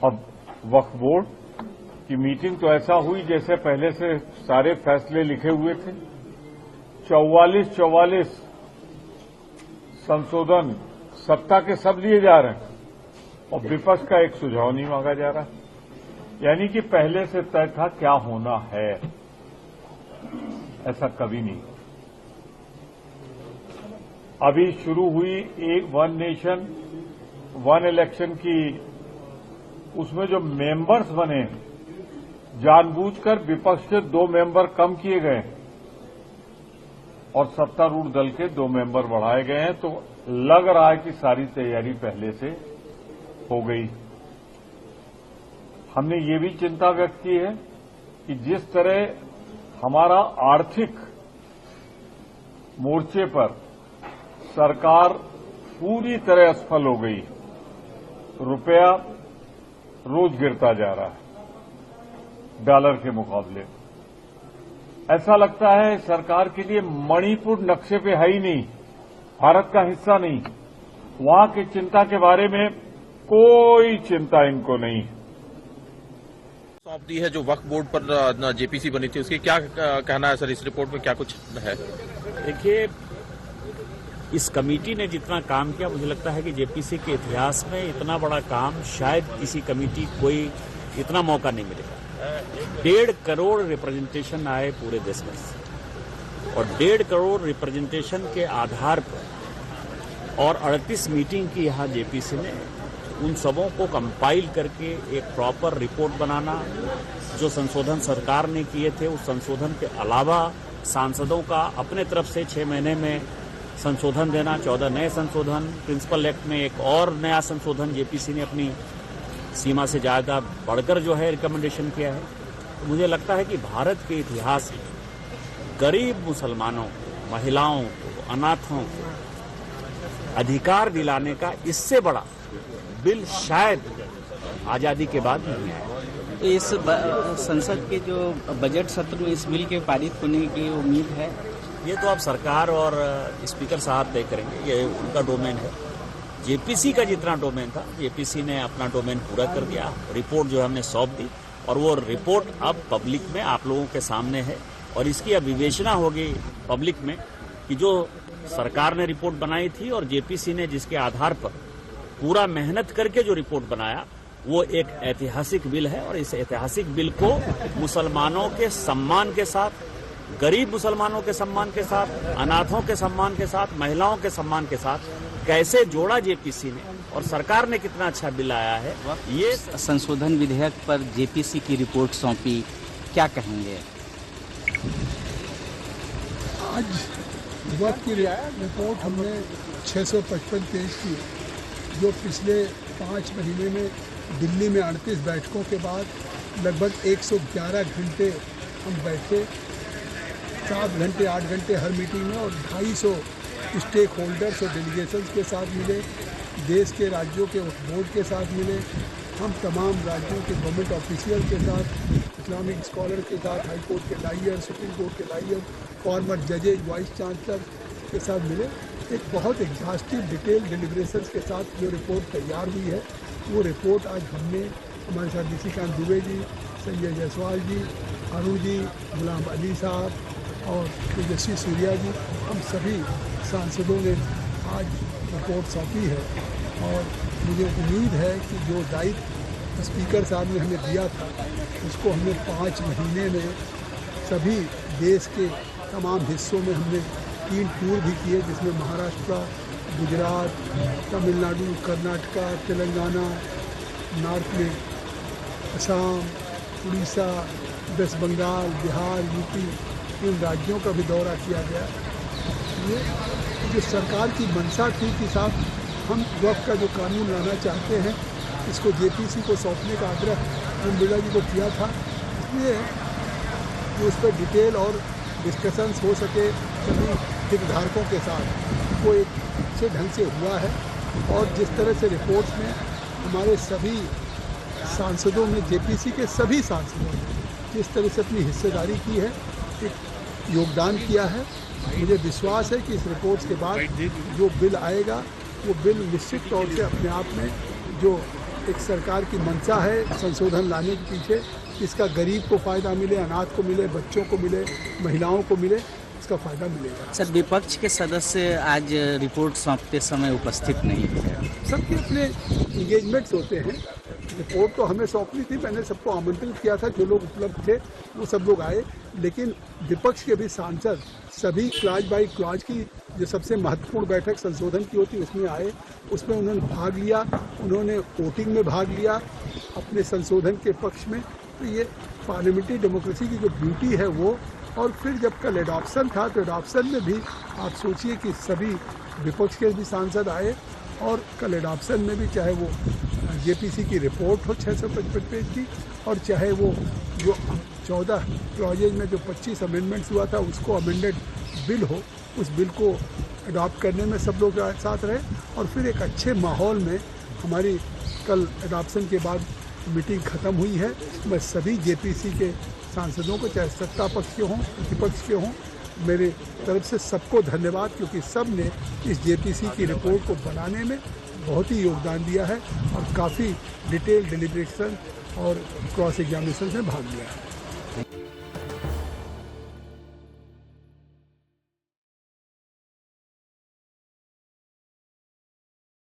अब वक्फ बोर्ड की मीटिंग तो ऐसा हुई जैसे पहले से सारे फैसले लिखे हुए थे। 44 संशोधन सत्ता के सब लिए जा रहे हैं और विपक्ष का एक सुझाव नहीं मांगा जा रहा, यानी कि पहले से तय था क्या होना है, ऐसा कभी नहीं। अभी शुरू हुई एक वन नेशन वन इलेक्शन की, उसमें जो मेंबर्स बने जानबूझकर विपक्ष के 2 मेंबर कम किए गए और सत्तारूढ़ दल के 2 मेंबर बढ़ाए गए हैं, तो लग रहा है कि सारी तैयारी पहले से हो गई। हमने ये भी चिंता व्यक्त की है कि जिस तरह हमारा आर्थिक मोर्चे पर सरकार पूरी तरह असफल हो गई, रुपया रोज गिरता जा रहा है डॉलर के मुकाबले। ऐसा लगता है सरकार के लिए मणिपुर नक्शे पे है ही नहीं, भारत का हिस्सा नहीं, वहां की चिंता के बारे में कोई चिंता इनको नहीं। सौंप दी है जो वक्फ बोर्ड पर जेपीसी बनी थी, उसकी क्या कहना है सर? इस रिपोर्ट में क्या कुछ है? देखिए, इस कमेटी ने जितना काम किया, मुझे लगता है कि जेपीसी के इतिहास में इतना बड़ा काम शायद किसी कमेटी कोई इतना मौका नहीं मिलेगा। 1.5 करोड़ रिप्रेजेंटेशन आए पूरे देश में और 1.5 करोड़ रिप्रेजेंटेशन के आधार पर और 38 मीटिंग की यहाँ जेपीसी ने, उन सबों को कंपाइल करके एक प्रॉपर रिपोर्ट बनाना, जो संशोधन सरकार ने किए थे उस संशोधन के अलावा सांसदों का अपने तरफ से 6 महीने में संशोधन देना, 14 नए संशोधन, प्रिंसिपल एक्ट में एक और नया संशोधन जेपीसी ने अपनी सीमा से ज्यादा बढ़कर जो है रिकमेंडेशन किया है। तो मुझे लगता है कि भारत के इतिहास में गरीब मुसलमानों को, महिलाओं को, अनाथों को अधिकार दिलाने का इससे बड़ा बिल शायद आजादी के बाद नहीं आया। इस संसद के जो बजट सत्र में इस बिल के पारित होने की उम्मीद है? ये तो अब सरकार और स्पीकर साहब तय करेंगे, ये उनका डोमेन है। जेपीसी का जितना डोमेन था, जेपीसी ने अपना डोमेन पूरा कर दिया, रिपोर्ट जो हमने सौंप दी और वो रिपोर्ट अब पब्लिक में आप लोगों के सामने है और इसकी अब विवेचना होगी पब्लिक में कि जो सरकार ने रिपोर्ट बनाई थी और जेपीसी ने जिसके आधार पर पूरा मेहनत करके जो रिपोर्ट बनाया, वो एक ऐतिहासिक बिल है और इस ऐतिहासिक बिल को मुसलमानों के सम्मान के साथ, गरीब मुसलमानों के सम्मान के साथ, अनाथों के सम्मान के साथ, महिलाओं के सम्मान के साथ कैसे जोड़ा जेपीसी ने और सरकार ने कितना अच्छा बिल आया है। ये संशोधन विधेयक पर जेपीसी की रिपोर्ट सौंपी, क्या कहेंगे? आज वक्त की रिपोर्ट हमने 655 पेज की, जो पिछले 5 महीने में दिल्ली में 38 बैठकों के बाद लगभग 111 घंटे हम बैठे, 7 घंटे 8 घंटे हर मीटिंग में और 250 स्टेक होल्डर्स और डेलीगेशंस के साथ मिले, देश के राज्यों के बोर्ड के साथ मिले, हम तमाम राज्यों के गवर्नमेंट ऑफिशियल के साथ, इस्लामिक स्कॉलर के साथ, हाई कोर्ट के लायर, सुप्रीम कोर्ट के लायर, फॉर्मर जजेज, वाइस चांसलर के साथ मिले। एक बहुत एग्जॉस्टिव डिटेल डिलिब्रेशंस के साथ जो रिपोर्ट तैयार हुई है, वो रिपोर्ट आज हमने हमारे साथ निशिकांत दुबे जी, संजय जायसवाल जी, अरुण जी, गुलाम अली साहब और तेजस्वी सूर्या जी, हम सभी सांसदों ने आज रिपोर्ट सौंपी है और मुझे उम्मीद है कि जो दायित्व स्पीकर साहब ने हमें दिया था, उसको हमने 5 महीने में सभी देश के तमाम हिस्सों में हमने 3 टूर भी किए, जिसमें महाराष्ट्र, गुजरात, तमिलनाडु, कर्नाटका, तेलंगाना, नॉर्थ में असम, उड़ीसा, वेस्ट बंगाल, बिहार, यूपी, इन राज्यों का भी दौरा किया गया। ये जो सरकार की मंशा थी कि साहब हम वक्त का जो कानून लाना चाहते हैं, इसको जेपीसी को सौंपने का आग्रह ओम बिरला जी को किया था, इसलिए उस पर डिटेल और डिस्कशंस हो सके सभी हितधारकों के साथ, वो एक अच्छे ढंग से हुआ है। और जिस तरह से रिपोर्ट्स में हमारे सभी सांसदों में, जेपीसी के सभी सांसदों ने जिस तरह से अपनी हिस्सेदारी की है, एक योगदान किया है, मुझे विश्वास है कि इस रिपोर्ट्स के बाद जो बिल आएगा, वो बिल निश्चित तौर से अपने आप में जो एक सरकार की मंशा है संशोधन लाने के पीछे, इसका गरीब को फ़ायदा मिले, अनाथ को मिले, बच्चों को मिले, महिलाओं को मिले, इसका फ़ायदा मिलेगा। सर, विपक्ष के सदस्य आज रिपोर्ट सौंपते समय उपस्थित नहीं थे। सबके अपने इंगेजमेंट्स होते हैं। रिपोर्ट तो हमें सौंपनी थी, मैंने सबको आमंत्रित किया था, जो लोग उपलब्ध थे वो सब लोग आए, लेकिन विपक्ष के भी सांसद सभी क्लॉज बाई क्लॉज की जो सबसे महत्वपूर्ण बैठक संशोधन की होती उसमें आए, उसमें उन्होंने भाग लिया, उन्होंने वोटिंग में भाग लिया अपने संशोधन के पक्ष में। तो ये पार्लियामेंट्री डेमोक्रेसी की जो ब्यूटी है वो। और फिर जब कल एडॉप्शन था तो एडॉप्शन में भी आप सोचिए कि सभी विपक्ष के भी सांसद आए, और कल एडॉप्शन में भी चाहे वो जेपीसी की रिपोर्ट हो 655 पेज की, और चाहे वो जो 14 क्लॉजेज में जो 25 अमेंडमेंट्स हुआ था उसको अमेंडेड बिल हो, उस बिल को अडॉप्ट करने में सब लोग साथ रहे। और फिर एक अच्छे माहौल में हमारी कल एडॉप्शन के बाद मीटिंग ख़त्म हुई है। मैं सभी जेपीसी के सांसदों को, चाहे सत्ता पक्ष के हों विपक्ष के हों, मेरे तरफ से सबको धन्यवाद, क्योंकि सब ने इस जेपीसी की रिपोर्ट को बनाने में बहुत ही योगदान दिया है और काफ़ी डिटेल डिलिब्रेशन और क्रॉस एग्जामिनेशन में भाग लिया है।